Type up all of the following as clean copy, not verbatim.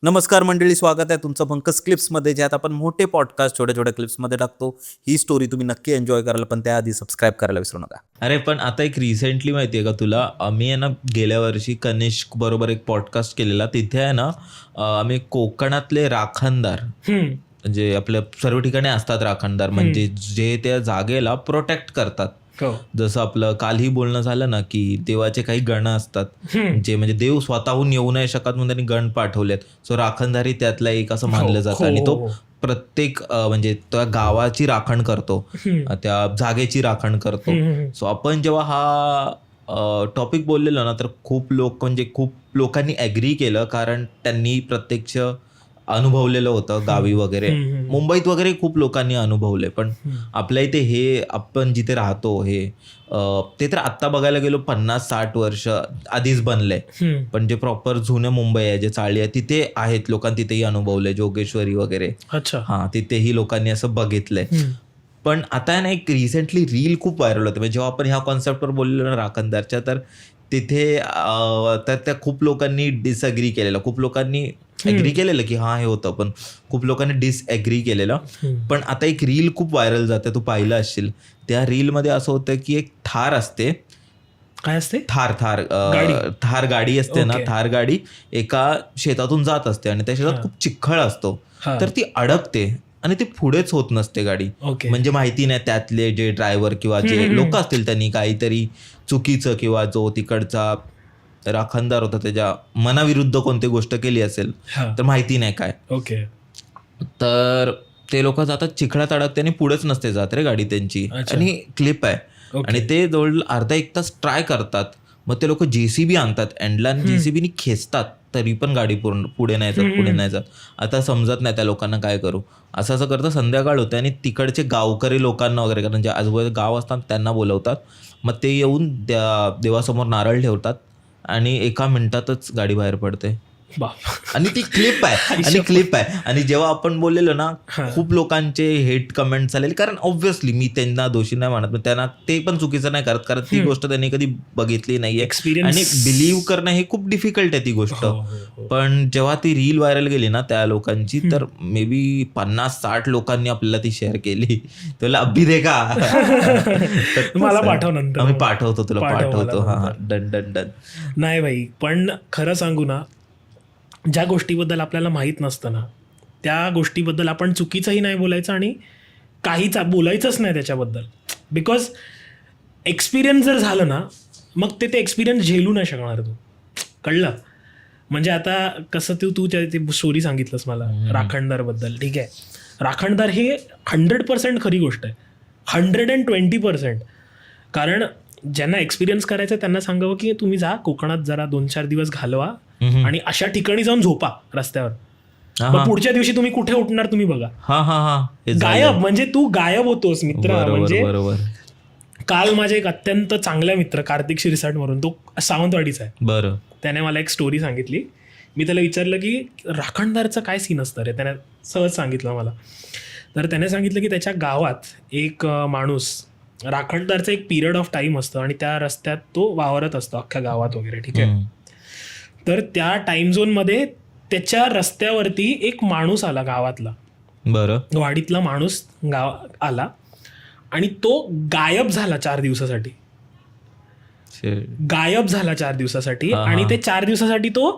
नमस्कार मंडळी, स्वागत आहे तुमचं पंकज क्लिप्समध्ये, ज्यात आपण मोठे पॉडकास्ट छोट्या छोट्या क्लिप्समध्ये टाकतो. ही स्टोरी तुम्ही नक्की एन्जॉय कराल, पण त्याआधी सबस्क्राईब करायला विसरू नका. अरे पण आता एक रिसेंटली माहिती आहे का तुला, आम्ही आहे ना गेल्या वर्षी कनिष्क बरोबर एक पॉडकास्ट केलेला. तिथे आहे ना आम्ही कोकणातले राखणदार, म्हणजे आपल्या सर्व ठिकाणी असतात राखणदार, म्हणजे जे त्या जागेला प्रोटेक्ट करतात. जसं आपलं कालही बोलणं झालं ना की देवाचे काही गण असतात, जे म्हणजे देव स्वतःहून येऊ नाही शकत म्हणून त्यांनी गण पाठवलेत. सो राखणदारी त्यातला एक असं मानलं जातं, आणि तो प्रत्येक म्हणजे त्या गावाची राखण करतो, त्या जागेची राखण करतो. सो आपण जेव्हा हा टॉपिक बोललेलो ना, तर खूप लोकांनी ॲग्री केलं, कारण त्यांनी प्रत्यक्ष अनुभवलेलं होतं गावी वगैरे. मुंबईत वगैरे खूप लोकांनी अनुभवले, पण आपल्या इथे हे आपण जिथे राहतो हे ते तर आत्ता बघायला गेलो 50-60 वर्ष आधीच बनलंय, पण जे प्रॉपर जुनं मुंबई आहे, जे चाळी आहे, तिथे आहेत लोकांनी तिथेही अनुभवलंय, जोगेश्वरी वगैरे. हां, तिथेही लोकांनी असं बघितलंय. पण आता आहे ना, एक रिसेंटली रील खूप व्हायरल होते, म्हणजे जेव्हा आपण ह्या कॉन्सेप्टवर बोललेलो ना राखणदारच्या, तर तिथे तर त्या खूप लोकांनी डिसअग्री केलेलं, खूप लोकांनी ॲग्री केलेलं की हां हे होतं, पण खूप लोकांनी डिसॲग्री केलेलं. पण आता एक रील खूप व्हायरल जाते, तू पाहिलं असशील. त्या रीलमध्ये असं होतं की एक थार असते. काय असते? थार गाडी असते ना, थार गाडी एका शेतातून जात असते, आणि त्या शेतात खूप चिखळ असतो, तर ती अडकते आणि ती पुढेच होत नसते गाडी. म्हणजे माहिती नाही, त्यातले जे ड्रायव्हर किंवा जे लोक असतील त्यांनी काहीतरी चुकीचं, किंवा जो तिकडचा राखणदार होता त्याच्या मनाविरुद्ध कोणती गोष्ट केली असेल, तर माहिती नाही काय. तर ते लोक जातात, चिखळात अडकते आणि पुढेच नसते जात रे गाडी त्यांची. आणि क्लिप आहे, आणि ते जवळ अर्धा एक तास ट्राय करतात. मग ते लोक JCB आणतात एंडला, आणि JCBनी खेचतात, तरी पण गाडी पुढे नाही जात. आता समजत नाही त्या लोकांना काय करू. असं करतं, संध्याकाळ होते आणि तिकडचे गावकरी लोकांना वगैरे, कारण जे आजूबाजूला गाव असतात त्यांना बोलवतात. मग ते येऊन देवासमोर नारळ ठेवतात, आणि 1 मिनिटातच गाडी बाहेर पडते. आणि ती क्लिप आहे. आणि जेव्हा आपण बोललेलो ना, खूप लोकांचे हेट कमेंट्स आलेले, कारण ऑब्व्हियसली मी त्यांना दोषी नाही मानत, पण त्यांना ते पण चुकीचं नाही करत, कारण ती गोष्ट त्यांनी कधी बघितली नाहीये, आणि बिलीव्ह करणं हे खूप डिफिकल्ट आहे ती गोष्ट. पण जेव्हा ती रील व्हायरल गेली ना त्या लोकांची, तर मे बी 50-60 लोकांनी आपल्याला ती शेअर केली. तुला अभि दे का? मला पाठव नंतर. आम्ही पाठवतो, तुला पाठवतो. हा, डन. नाही भाई, पण खरं सांगू ना, ज्या गोष्टीबद्दल आपल्याला माहीत नसतं ना, त्या गोष्टीबद्दल आपण चुकीचंही नाही बोलायचं, आणि काहीच बोलायचंच नाही त्याच्याबद्दल. बिकॉज एक्सपिरियन्स जर झालं ना, मग ते एक्सपिरियन्स झेलू नाही शकणार तू. कळलं? म्हणजे आता कसं तू ते स्टोरी सांगितलंस मला राखणदारबद्दल, ठीक आहे. राखणदार हे 100% खरी गोष्ट आहे, 120%. कारण ज्यांना एक्सपिरियन्स करायचं त्यांना सांगावं की तुम्ही जा कोकणात, जरा 2-4 दिवस घालवा, आणि अशा ठिकाणी जाऊन झोपा रस्त्यावर. मग पुढच्या दिवशी तुम्ही कुठे उठणार तुम्ही बघा. गायब, म्हणजे तू गायब होतोस मित्र. म्हणजे काल माझे एक अत्यंत चांगला मित्र कार्तिक शिरसाट म्हणून, तो सावंतवाडीचा आहे. बरं. त्याने मला एक स्टोरी सांगितली. मी त्याला विचारलं की राखणदारचं काय सीन असतं रे, त्याने सहज सांगितलं मला. तर त्याने सांगितलं की त्याच्या गावात एक माणूस, राखणदारचं एक पिरियड ऑफ टाईम असतं, आणि त्या रस्त्यात तो वावरत असतो अख्ख्या गावात वगैरे, ठीक आहे. तर त्या टाइम झोनमध्ये त्याच्या रस्त्यावरती एक माणूस आला गावातला. बरं. वाडीतला माणूस आला, आणि तो गायब झाला 4 दिवसासाठी. आणि ते 4 दिवसासाठी तो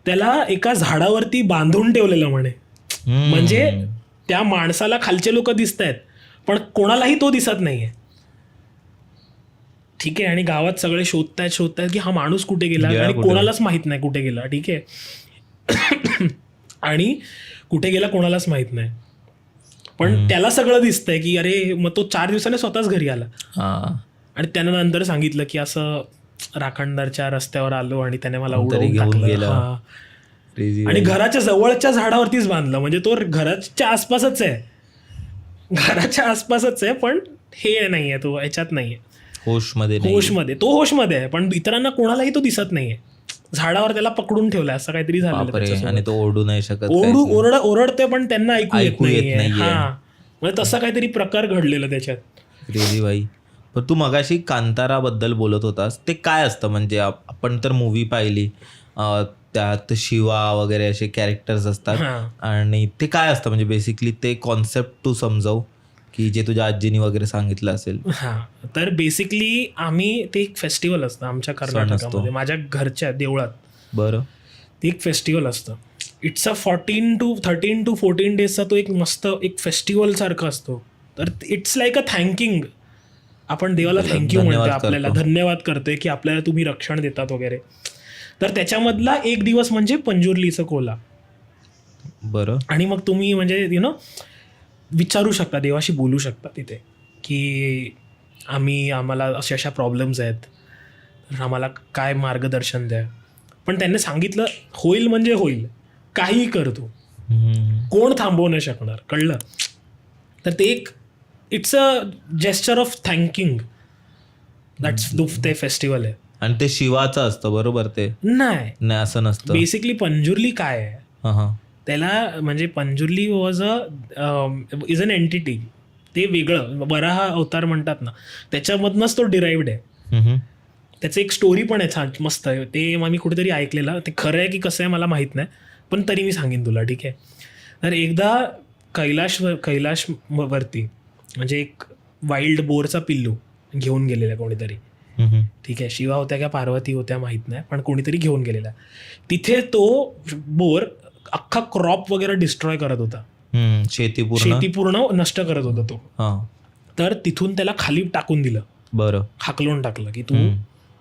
त्याला एका झाडावरती बांधून ठेवलेलं म्हणे. म्हणजे त्या माणसाला खालचे लोक दिसत आहेत, पण कोणालाही तो दिसत नाहीये, ठीक आहे. आणि गावात सगळे शोधतायत की हा माणूस कुठे गेला, आणि कोणालाच माहित नाही कुठे गेला, ठीक आहे. आणि कुठे गेला कोणालाच माहित नाही, पण त्याला सगळं दिसतंय की अरे, मग तो 4 दिवसाने स्वतःच घरी आला. आणि त्यानं नंतर सांगितलं की असं राखणदारच्या रस्त्यावर आलो, आणि त्याने मला उडवून टाकलं, आणि घराच्या जवळच्या झाडावरतीच बांधलं. म्हणजे तो घराच्या आसपासच आहे, पण हे नाहीये, तो ह्याच्यात नाहीये, होशमध्ये. तो होशमध्ये आहे, पण इतरांना कोणालाही तो दिसत नाहीये. झाडावर त्याला पकडून ठेवलाय, असं काहीतरी झालं, आणि तो ओरडू नाही शकत, ओरडते पण त्यांना ऐकू येत नाहीये. हा, म्हणजे तसा काहीतरी प्रकार घडलेला त्याच्यात. क्रेझी भाई. पण तू मगाशी कांताराबद्दल बोलत होतास, ते काय असतं? म्हणजे आपण तर मूवी पाहिली, त्यात शिवा वगैरे असे कॅरेक्टर्स असतात. हां. आणि ते काय असतं म्हणजे बेसिकली ते कॉन्सेप्ट तू समजव की जे तुझ्या आजीनी वगैरे सांगितलं असेल. हां, तर बेसिकली ते एक फेस्टिवल असतं आमच्या कर्नाटकामध्ये, माझ्या घरच्या देवळात. बरं. ते एक फेस्टिवल असतं. इट्स अ 13 to 14 डेजचा तो एक मस्त एक फेस्टिवल सारखं असतो. तर इट्स लाईक अ थँकिंग. आपण देवाला थँक्यू म्हणतो, आपल्याला धन्यवाद करतोय की आपल्याला तुम्ही रक्षण देतात वगैरे. तर त्याच्यामधला एक दिवस म्हणजे पंजुर्लीचं कोला. बरं. आणि मग तुम्ही म्हणजे विचारू शकता, देवाशी बोलू शकता तिथे की आम्हाला अशा प्रॉब्लेम्स आहेत, तर आम्हाला काय मार्गदर्शन द्या. पण त्यांनी सांगितलं होईल म्हणजे होईल, काहीही कर तू, कोण थांबवू नाही शकणार, कळलं. तर ते एक it's a gesture of thanking. That's ते फेस्टिवल आहे. आणि ते शिवाचं असतं बरोबर. ते नाही असं नसतं. बेसिकली पंजुर्ली काय आहे, हां. त्याला म्हणजे पंजुर्ली इज अन एंटिटी. ते वेगळं वराह अवतार म्हणतात ना, त्याच्यामधनंच तो डिराईव्ड आहे. त्याचं एक स्टोरी पण आहे छान मस्त आहे. ते मी कुठेतरी ऐकलेलं, ते खरं आहे की कसं आहे मला माहीत नाही, पण तरी मी सांगेन तुला, ठीक आहे. तर एकदा कैलाश वरती म्हणजे एक वाईल्ड बोरचा पिल्लू घेऊन गेलेला कोणीतरी, ठीक आहे. शिवा होत्या का पार्वती होत्या माहीत नाही, पण कोणीतरी घेऊन गेलेला. तिथे तो बोर अख्खा क्रॉप वगैरे डिस्ट्रॉय करत होता, शेती पूर्ण नष्ट करत होता तो. तर तिथून त्याला खाली टाकून दिलं. बरं. हाकलून टाकलं की तू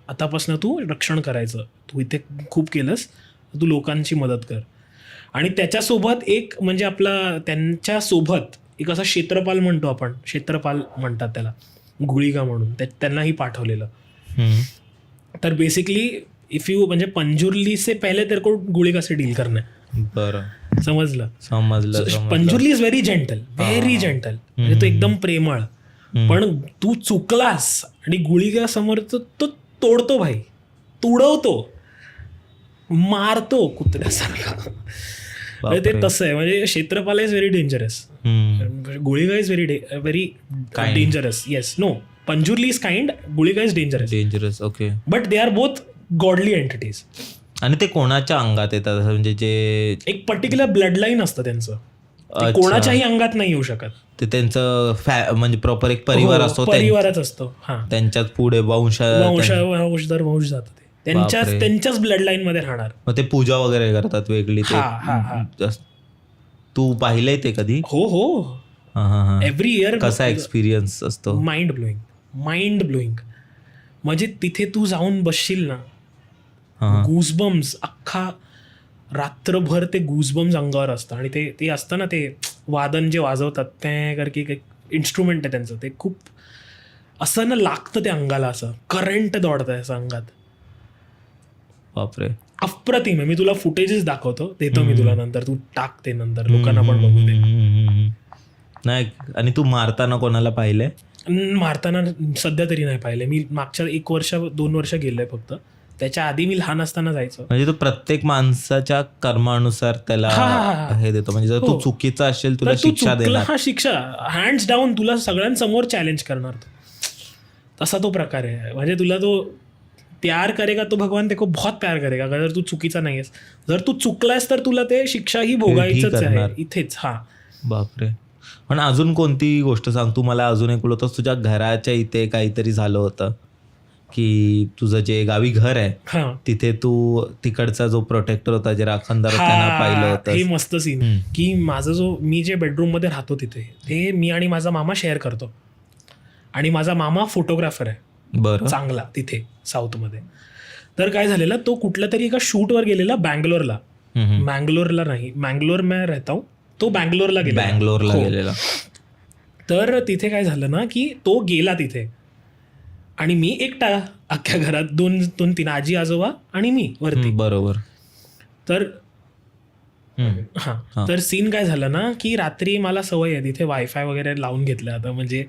आतापासून तू रक्षण करायचं, तू इथे खूप केलंस, तू लोकांची मदत कर. आणि त्याच्यासोबत एक म्हणजे त्यांच्यासोबत एक असा क्षेत्रपाल म्हणतो आपण, क्षेत्रपाल म्हणतात त्याला, गुळिगा म्हणून, त्यांनाही पाठवलेलं. तर बेसिकली इफ यू म्हणजे पंजुर्ली से पहले तेरे को गुळिगा से डील करना है. बरं, समजलं. Panjurli is very gentle, very gentle. म्हणजे तो एकदम प्रेमळ. पण तू चुकलास आणि गुळिगा समोर तो तोडतो भाई, तुडवतो, मारतो कुत्र्यासारखा. ते तसं आहे. म्हणजे Kshetrapal is very dangerous, Guliga is very dangerous. Yes, no, Panjurli is kind, Guliga is dangerous. Okay. But they are both godly entities. आणि ते कोणाच्या अंगात येतात म्हणजे जे एक पर्टिक्युलर ब्लड लाईन असतं त्यांचं, कोणाच्याही अंगात नाही येऊ शकत. ते त्यांचं म्हणजे प्रॉपर एक परिवार असतो, परिवारच असतो. हा, त्यांच्याच पुढे वंश दर वंश जातं, ते त्यांच्याच ब्लड लाईन मध्ये राहणार. मग ते पूजा वगैरे करतात वेगळी. तू पाहिलंय ते कधी? हो. Every year. कसा एक्सपिरियन्स असतो? Mind blowing. म्हणजे तिथे तू जाऊन बसशील ना, गूजबम्स, अख्खा रात्रभर ते गूजबम्स अंगावर असतं. आणि ते असतं ना, ते वादन जे वाजवतात ते करके इन्स्ट्रुमेंट आहे त्यांचं, ते खूप असं ना लागतं ते अंगाला, असं करंट दौडतंय असं अंगात. बापरे, अप्रतिम आहे. मी तुला फुटेजेस दाखवतो, देतो मी तुला नंतर, तू टाकते नंतर, लोकांना पण बघू दे. नाही. आणि तू मारताना कोणाला पाहिलंय? मारताना सध्या तरी नाही पाहिलंय. मी मागच्या 1-2 वर्ष गेलोय फक्त. त्याच्या आधी मी लहान असताना जायचो. म्हणजे तो प्रत्येक माणसाच्या कर्मानुसार त्याला हे देतो. म्हणजे जर तू चुकीचा असेल तुला शिक्षा देणार. हा, शिक्षा हँड्स डाऊन, तुला सगळ्यांसमोर चॅलेंज करणार तो. तसा तो प्रकार आहे. म्हणजे तुला तो प्यार करेगा तो भगवान तेको बहुत प्यार करेगा, जर तू चुकीचा नाहीयेस. जर तू चुकलास तर तुला ते शिक्षाही भोगायचंच आहे इथेच. हा, बापरे. पण अजून कोणती गोष्ट सांग तू मला. अजून एक बोलतोस तुझ्या घराच्या इथे काहीतरी झालं होतं की तुझं जे गावी घर आहे तिथे तू तिकडचा जो प्रोटेक्टर होता, जे राखणदार होता, त्यांना पाहिलं होतं. हे मस्त सीन की मी जे बेडरूम मध्ये राहतो तिथे, ते मी आणि माझा मामा शेअर करतो. आणि माझा मामा फोटोग्राफर आहे, बरं, चांगला तिथे साऊथ मध्ये. तर काय झालेलं, तो कुठल्या तरी एका शूटवर गेलेला बँगलोरला नाही, मँगलोर मैं रहता हूं, तो बँगलोरला गेलेला. तर तिथे काय झालं ना की तो गेला तिथे आणि मी एकटा अख्ख्या घरात, 2-3 आजी आजोबा आणि मी वरती. बरोबर. तर तर सीन काय झालं ना की रात्री मला सवय आहे तिथे वायफाय वगैरे लावून घेतलं आता, म्हणजे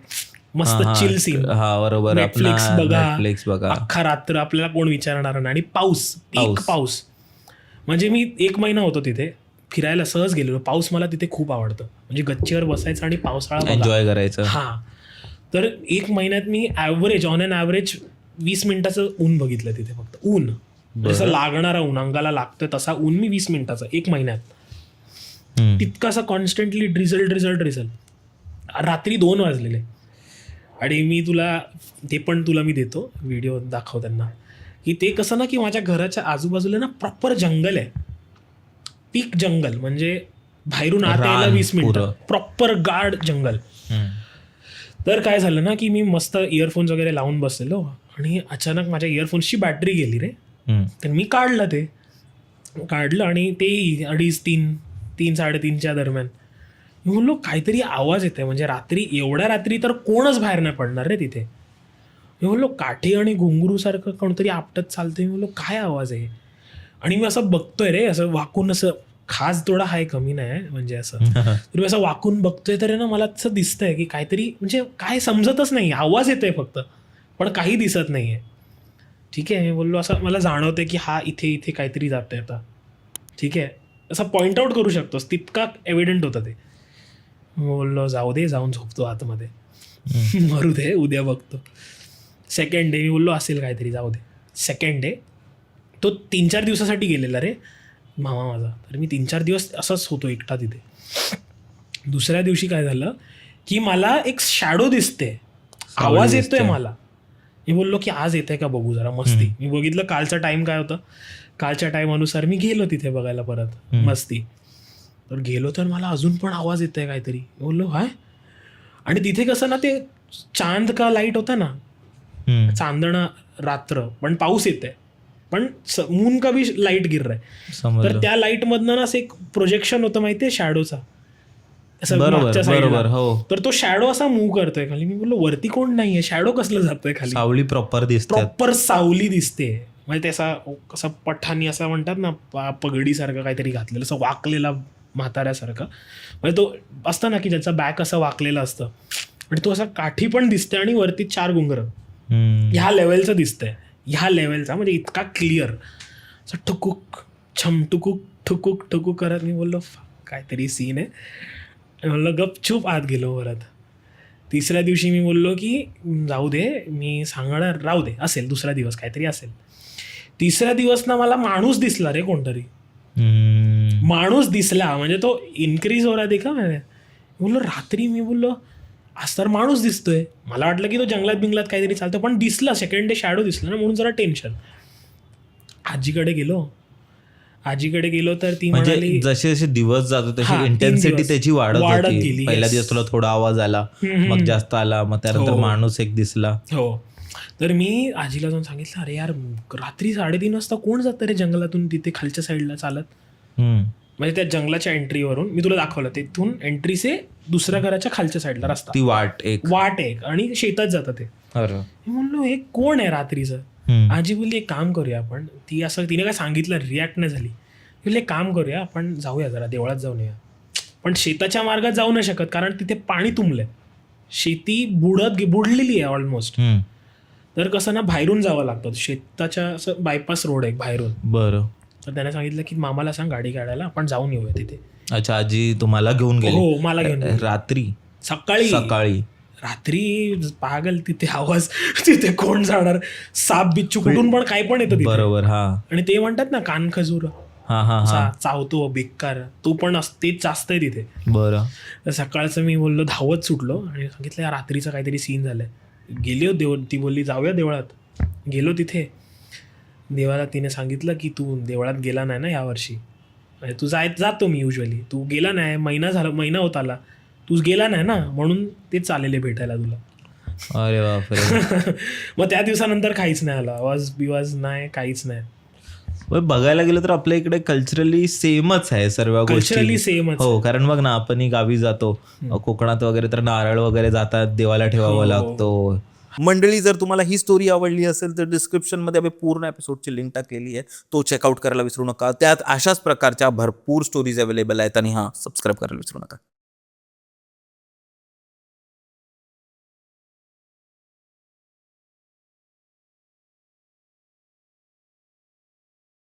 मस्त चिल सीन. बरोबर. नेटफ्लिक्स बघा अख्खा रात्र, आपल्याला कोण विचारणार नाही. आणि पाऊस म्हणजे मी 1 महिना होतो तिथे फिरायला, सहज गेलेलो. पाऊस मला तिथे खूप आवडतं, म्हणजे गच्चीवर बसायचं आणि पावसाळा एन्जॉय करायचं. हा, तर 1 महिन्यात मी ऑन ॲन ॲव्हरेज 20 मिनिटाचं ऊन बघितलं तिथे, फक्त ऊन. जसं लागणारा ऊन अंगाला लागतोय तसा ऊन मी 20 मिनिटाचा 1 महिन्यात तितका असा कॉन्स्टंटली ड्रिझल रात्री 2 वाजलेले. आणि मी तुला मी देतो व्हिडिओ दाखव त्यांना की ते कसं ना की माझ्या घराच्या आजूबाजूला ना प्रॉपर जंगल आहे, पीक जंगल, म्हणजे बाहेरून आत यायला 20 मिनिटं, प्रॉपर गार्ड जंगल. तर काय झालं ना की मी मस्त इयरफोन्स वगैरे लावून बसलेलो आणि अचानक माझ्या इयरफोन्सची बॅटरी गेली रे. तर मी काढलं आणि ते 2:30-3:30च्या दरम्यान मी बोललो काहीतरी आवाज येते, म्हणजे एवढ्या रात्री तर कोणच बाहेर नाही पडणार रे तिथे. मी बोललो काठी आणि घुंगरूसारखं कोणतरी आपटत चालतंय. मी बोललो काय आवाज आहे, आणि मी असं बघतोय रे, असं वाकून, असं खास थोडा हाय कमी नाही म्हणजे असं तर मी असं वाकून बघतोय तर ना मला असं दिसतंय की काहीतरी, म्हणजे काय समजतच नाही, आवाज येतोय फक्त पण काही दिसत नाहीये. ठीक आहे, मी बोललो असं मला जाणवतंय की हा इथे काहीतरी जातंय आता. ठीक आहे, असं पॉइंट आउट करू शकतोस, तितका एव्हिडंट होतं ते. बोललो जाऊ दे, जाऊन झोपतो आतमध्ये, मरू दे, उद्या बघतो. सेकंड डे मी बोललो असेल काहीतरी, जाऊ दे. सेकंड डे तो 3-4 दिवसासाठी गेलेला रे मामा माझा, तर मी 3-4 दिवस असंच होतो एकटा तिथे. दुसऱ्या दिवशी काय झालं की मला एक शॅडो दिसते, आवाज येतोय मला. मी बोललो की आज येतंय का बघू जरा मस्ती. मी बघितलं कालचा टाइम काय होतं, कालच्या टाइम अनुसार मी गेलो तिथे बघायला परत मस्ती. तर गेलो तर मला अजून पण आवाज येतोय काहीतरी. बोललो हाय, आणि तिथे कसं ना ते चांद का लाईट होता ना, चांदणा रात्र, पण पाऊस येतंय, पण मून का भी लाईट गिर रहा. तर त्या लाईट मधनं ना असं एक प्रोजेक्शन होतं माहितीये शॅडोचा, असं मागच्या साईडला. तर तो शॅडो असा मूव्ह करतोय खाली. मी बोललो वरती कोण नाहीये, शॅडो कसलं जातोय खाली. सावली प्रॉपर सावली दिसते, म्हणजे ते असं पठाणी असं म्हणतात ना, पगडीसारखं काहीतरी घातलेलं, असं वाकलेला म्हाताऱ्यासारखं, म्हणजे तो असतं ना की ज्याचा बॅक असं वाकलेलं असतं, आणि तो असा काठी पण दिसते आणि वरती 4 घुंगरं ह्या लेवलचं दिसतंय, ह्या लेवलचा, म्हणजे इतका क्लिअर, असं ठुकूक छम ठुकूक ठुकूक ठुकूक करत. मी बोललो काहीतरी सीन आहे. म्हणलं गपचूप आत गेलो परत. तिसऱ्या दिवशी मी बोललो की जाऊ दे, मी सांगणार, राहू दे, असेल दुसरा दिवस काहीतरी असेल. तिसऱ्या दिवस ना मला माणूस दिसला रे, कोणतरी माणूस दिसला, म्हणजे तो इन्क्रीज हो रहा देखा मैंने. बोललो रात्री, मी बोललो आज तर माणूस दिसतोय. मला वाटलं की तो जंगलात बिंगलात काहीतरी चालतं, पण दिसला, सेकंड डे शॅडो दिसला ना, म्हणून जरा टेन्शन. आजीकडे गेलो तर ती म्हणजे जसे जसे दिवस जातो तशी इंटेन्सिटी त्याची वाढत गेली. पहिल्या दिवस तुला थोडा आवाज आला, मग जास्त आला, मग त्यानंतर माणूस एक दिसला. हो, तर मी आजीला जाऊन सांगितलं, अरे यार रात्री 3:30 वाजता कोण जातं रे जंगलातून तिथे खालच्या साईडला चालत. म्हणजे त्या जंगलाच्या एंट्रीवरून मी तुला दाखवलं, तिथून एंट्रीचे दुसऱ्या घराच्या खालच्या साईडला रस्ता, ती वाट एक आणि शेतात जातं ते. मी म्हणलो हे कोण आहे रात्रीचं. आजी बोलली एक काम करूया आपण, तिने काय सांगितलं, रिॲक्ट नाही झाली. बोलले एक काम करूया आपण, जाऊया जरा देवळात जाऊन येऊया. पण शेताच्या मार्गात जाऊ नाही शकत, कारण तिथे पाणी तुंबलंय, शेती बुडलेली आहे ऑलमोस्ट. तर कसं ना बाहेरून जावं लागतं, शेताच्या असं बायपास रोड आहे बाहेरून. बरं. तर त्याने सांगितलं की मामाला सांग गाडी काढायला, आपण जाऊन येऊया तिथे. अच्छा, आजी तुम्हाला घेऊन गेली? हो, मला घेऊन रात्री, सकाळी रात्री पागल, तिथे आवाज, तिथे कोण जाणार, साप बिच्छू कुठून पण काय पण येतं. बरोबर. हा, आणि ते म्हणतात ना कान खजूर, चावतो बेकार, तो पण तेच जास्त आहे तिथे. बरं. तर सकाळचं मी बोललो धावत सुटलो आणि सांगितलं या रात्रीचा काहीतरी सीन झालाय. गेलो ती बोलली जाऊया देवळात. गेलो तिथे देवाला, तिने सांगितलं की तू देवळात गेला नाही ना यावर्षी, म्हणजे तू जातो मी युजली, तू गेला नाही, महिना होत आला, तू गेला नाही ना, म्हणून ते चाललेले भेटायला तुला. अरे बापरे. मग त्या दिवसानंतर काहीच नाही आला, आवाज बिवाज नाही, काहीच नाही. बघायला गेलं तर आपल्या इकडे कल्चरली सेमच आहे सर्व गोष्टी. सेमच. हो, कारण बघ ना, आपण गावी जातो, कोकणात वगैरे तर नारळ वगैरे जातात, देवाला ठेवावा लागतो. मंडळी, जर तुम्हाला ही स्टोरी आवडली असेल तर डिस्क्रिप्शनमध्ये आम्ही पूर्ण एपिसोडची लिंक टाकलेली आहे, तो चेकआउट करायला विसरू नका. त्यात अशाच प्रकारच्या भरपूर स्टोरीज अवेलेबल आहेत, आणि सबस्क्राईब करायला विसरू नका.